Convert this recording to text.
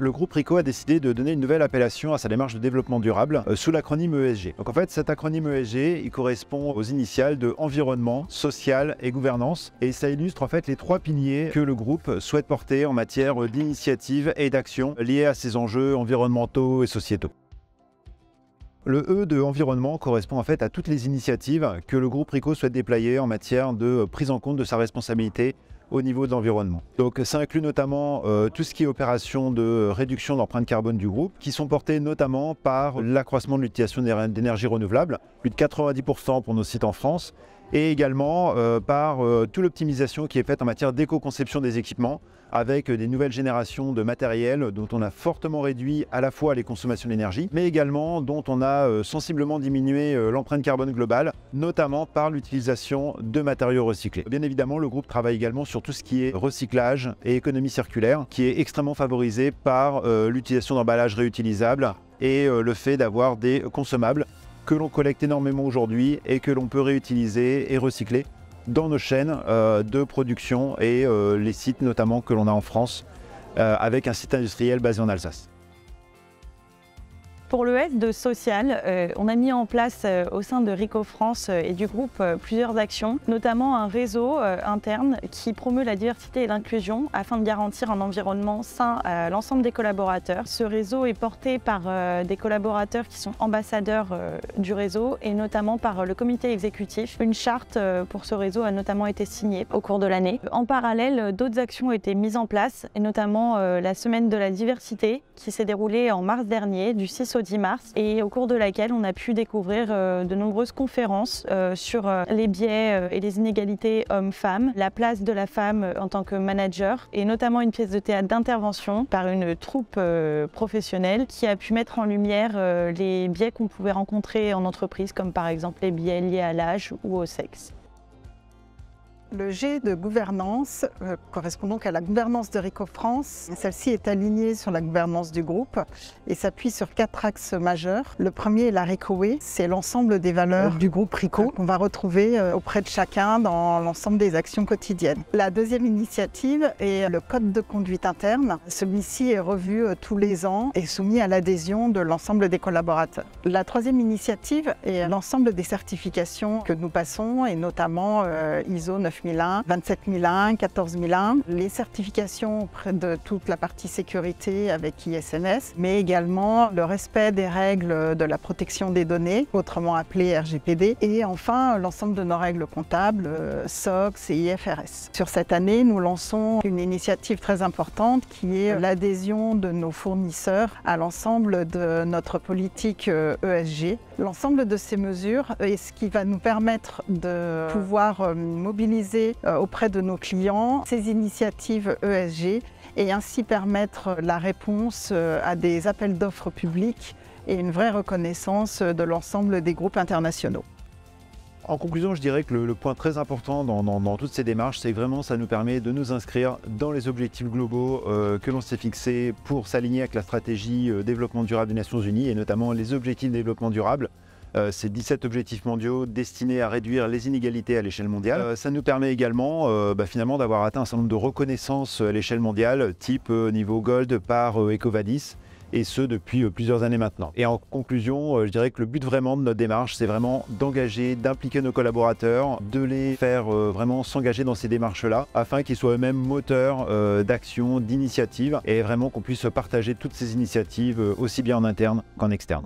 Le groupe Ricoh a décidé de donner une nouvelle appellation à sa démarche de développement durable sous l'acronyme ESG. Donc en fait, cet acronyme ESG, il correspond aux initiales de environnement, social et gouvernance. Et ça illustre en fait les trois piliers que le groupe souhaite porter en matière d'initiatives et d'actions liées à ces enjeux environnementaux et sociétaux. Le E de environnement correspond en fait à toutes les initiatives que le groupe Ricoh souhaite déployer en matière de prise en compte de sa responsabilité au niveau de l'environnement. Donc ça inclut notamment tout ce qui est opération de réduction de l'empreinte carbone du groupe, qui sont portées notamment par l'accroissement de l'utilisation d'énergies renouvelables, plus de 90% pour nos sites en France, et également par toute l'optimisation qui est faite en matière d'éco-conception des équipements, avec des nouvelles générations de matériel dont on a fortement réduit à la fois les consommations d'énergie, mais également dont on a sensiblement diminué l'empreinte carbone globale, notamment par l'utilisation de matériaux recyclés. Bien évidemment, le groupe travaille également sur tout ce qui est recyclage et économie circulaire, qui est extrêmement favorisé par l'utilisation d'emballages réutilisables et le fait d'avoir des consommables que l'on collecte énormément aujourd'hui et que l'on peut réutiliser et recycler dans nos chaînes de production et les sites notamment que l'on a en France avec un site industriel basé en Alsace. Pour le S de social, on a mis en place au sein de Ricoh France et du groupe plusieurs actions, notamment un réseau interne qui promeut la diversité et l'inclusion afin de garantir un environnement sain à l'ensemble des collaborateurs. Ce réseau est porté par des collaborateurs qui sont ambassadeurs du réseau et notamment par le comité exécutif. Une charte pour ce réseau a notamment été signée au cours de l'année. En parallèle, d'autres actions ont été mises en place et notamment la semaine de la diversité qui s'est déroulée en mars dernier, du 6 au 10 mars, et au cours de laquelle on a pu découvrir de nombreuses conférences sur les biais et les inégalités hommes-femmes, la place de la femme en tant que manager, et notamment une pièce de théâtre d'intervention par une troupe professionnelle qui a pu mettre en lumière les biais qu'on pouvait rencontrer en entreprise, comme par exemple les biais liés à l'âge ou au sexe. Le G de gouvernance correspond donc à la gouvernance de Ricoh France. Celle-ci est alignée sur la gouvernance du groupe et s'appuie sur 4 axes majeurs. Le premier est la Ricoh Way, c'est l'ensemble des valeurs du groupe Ricoh qu'on va retrouver auprès de chacun dans l'ensemble des actions quotidiennes. La deuxième initiative est le code de conduite interne. Celui-ci est revu tous les ans et soumis à l'adhésion de l'ensemble des collaborateurs. La troisième initiative est l'ensemble des certifications que nous passons et notamment ISO 9001, 27001, 14001, les certifications auprès de toute la partie sécurité avec ISMS, mais également le respect des règles de la protection des données, autrement appelé RGPD, et enfin l'ensemble de nos règles comptables, SOX et IFRS. Sur cette année, nous lançons une initiative très importante qui est l'adhésion de nos fournisseurs à l'ensemble de notre politique ESG. L'ensemble de ces mesures est ce qui va nous permettre de pouvoir mobiliser auprès de nos clients ces initiatives ESG et ainsi permettre la réponse à des appels d'offres publics et une vraie reconnaissance de l'ensemble des groupes internationaux. En conclusion, je dirais que le point très important dans toutes ces démarches, c'est que vraiment ça nous permet de nous inscrire dans les objectifs globaux que l'on s'est fixés pour s'aligner avec la stratégie développement durable des Nations Unies et notamment les objectifs de développement durable. C'est 17 objectifs mondiaux destinés à réduire les inégalités à l'échelle mondiale. Ça nous permet également finalement d'avoir atteint un certain nombre de reconnaissances à l'échelle mondiale, type niveau Gold par EcoVadis, et ce depuis plusieurs années maintenant. Et en conclusion, je dirais que le but vraiment de notre démarche, c'est vraiment d'engager, d'impliquer nos collaborateurs, de les faire vraiment s'engager dans ces démarches-là, afin qu'ils soient eux-mêmes moteurs d'actions, d'initiatives, et vraiment qu'on puisse partager toutes ces initiatives aussi bien en interne qu'en externe.